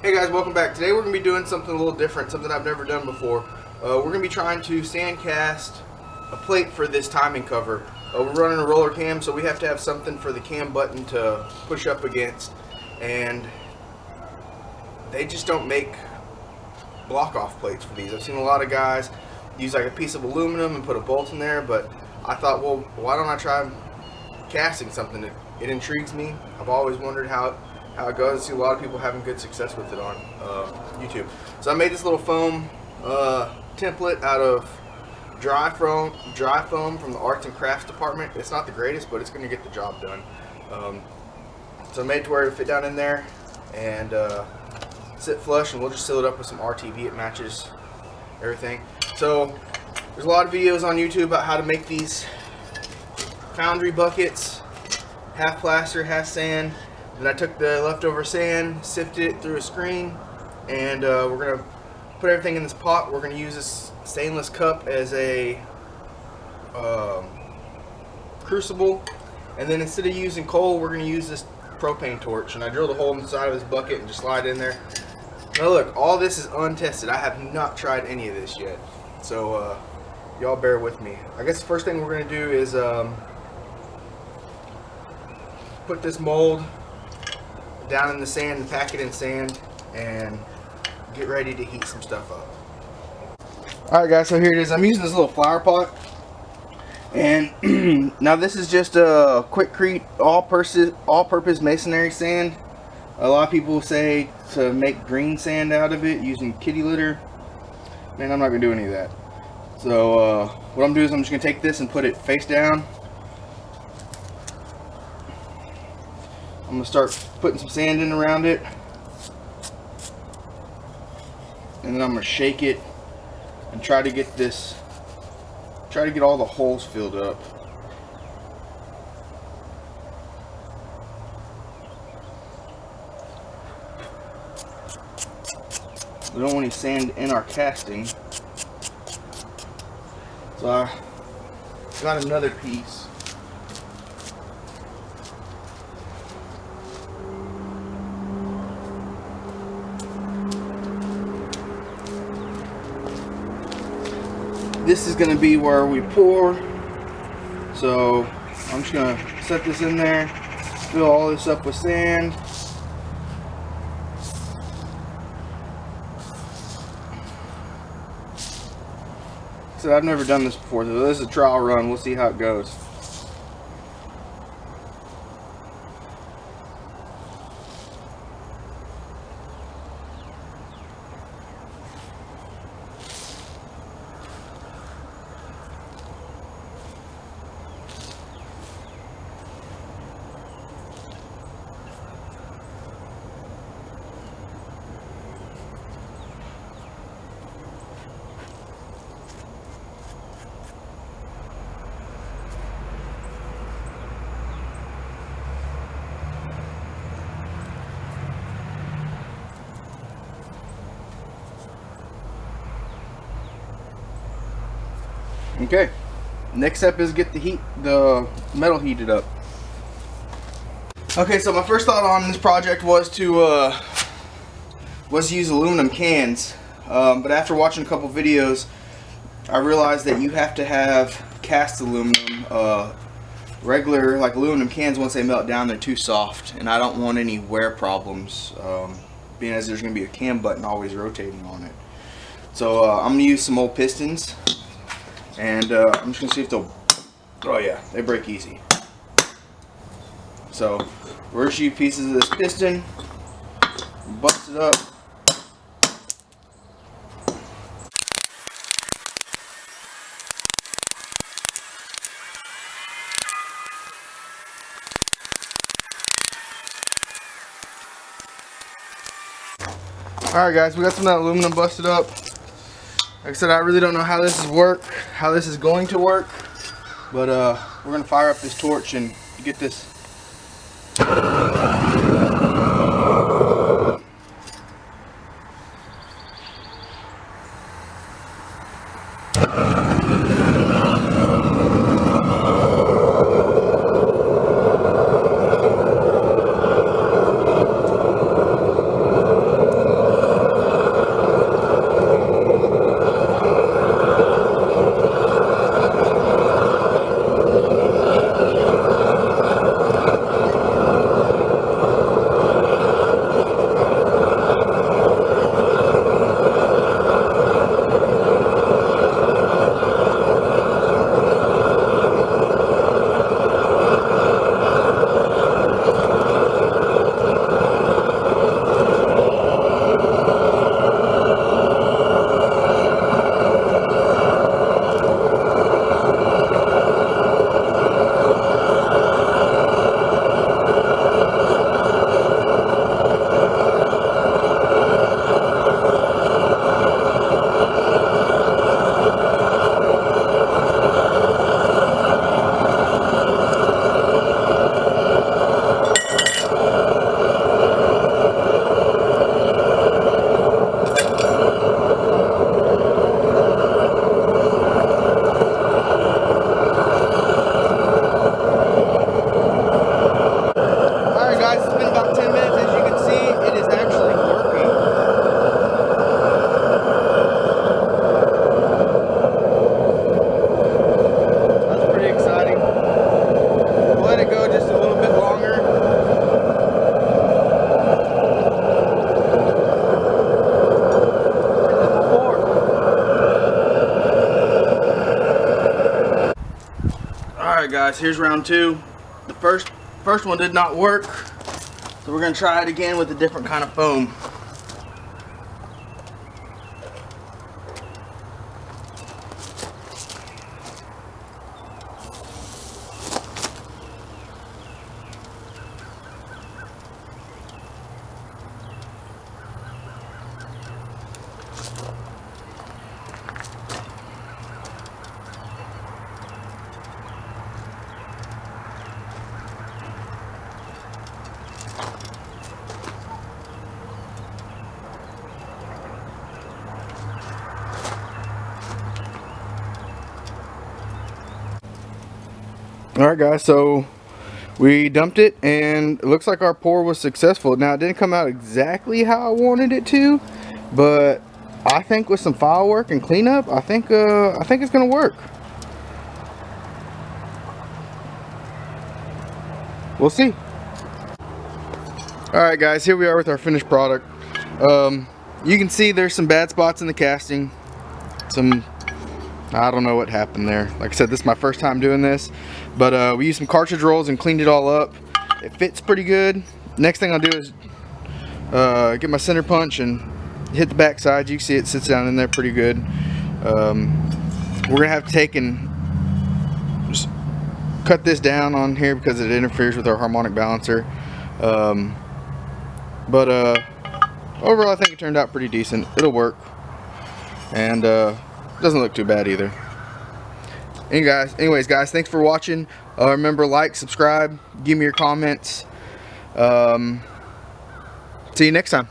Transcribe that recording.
Hey guys, welcome back. Today we're going to be doing something a little different, something I've never done before. We're going to be trying to sand cast a plate for this timing cover. We're running a roller cam, so we have to have something for the cam button to push up against, and they just don't make block off plates for these. I've seen a lot of guys use like a piece of aluminum and put a bolt in there, but I thought, well, why don't I try casting something? It intrigues me. I've always wondered how it goes. I see a lot of people having good success with it on YouTube. So I made this little foam template out of dry foam from the arts and crafts department. It's not the greatest, but it's going to get the job done. So I made it to where it fit down in there and sit flush, and we'll just seal it up with some RTV. It matches everything. So there's a lot of videos on YouTube about how to make these foundry buckets, half plaster, half sand. Then I took the leftover sand, sifted it through a screen, and we're going to put everything in this pot. We're going to use this stainless cup as a crucible, and then instead of using coal, we're going to use this propane torch. And I drilled a hole in the side of this bucket and just slide it in there. Now look, all this is untested. I have not tried any of this yet, so y'all bear with me. I guess the first thing we're going to do is put this mold down in the sand and pack it in sand and get ready to heat some stuff up. Alright guys, so here it is. I'm using this little flower pot, and now this is just a Quikrete all-purpose masonry sand. A lot of people say to make green sand out of it using kitty litter. Man, I'm not going to do any of that. So what I'm doing is I'm just going to take this and put it face down. I'm going to start putting some sand in around it, and then I'm going to shake it and try to get all the holes filled up. We don't want any sand in our casting, so I got another piece. This is going to be where we pour, so I'm just going to set this in there, fill all this up with sand. So I've never done this before, so this is a trial run. We'll see how it goes. Okay, next step is get the metal heated up. Okay, so my first thought on this project was to use aluminum cans, but after watching a couple videos, I realized that you have to have cast aluminum. Regular like aluminum cans, once they melt down, they're too soft, and I don't want any wear problems, being as there's going to be a cam button always rotating on it. So I'm going to use some old pistons. And I'm just going to see if they'll, oh yeah, they break easy. So we're just use pieces of this piston, bust it up. Alright guys, we got some of that aluminum busted up. Like I said, I really don't know how this is going to work, but we're going to fire up this torch and get this. guys, here's round 2. The first one did not work, so we're gonna try it again with a different kind of foam. Alright guys, so we dumped it and it looks like our pour was successful. Now it didn't come out exactly how I wanted it to, but I think with some file work and cleanup, I think it's gonna work. We'll see. Alright guys, here we are with our finished product. You can see there's some bad spots in the casting. I don't know what happened there. Like I said, this is my first time doing this, but we used some cartridge rolls and cleaned it all up. It fits pretty good. Next thing I'll do is get my center punch and hit the back side. You can see it sits down in there pretty good. We're gonna have to take and just cut this down on here because it interferes with our harmonic balancer. But overall I think it turned out pretty decent. It'll work, and doesn't look too bad either. Anyways guys, thanks for watching. Remember, like, subscribe, give me your comments. See you next time.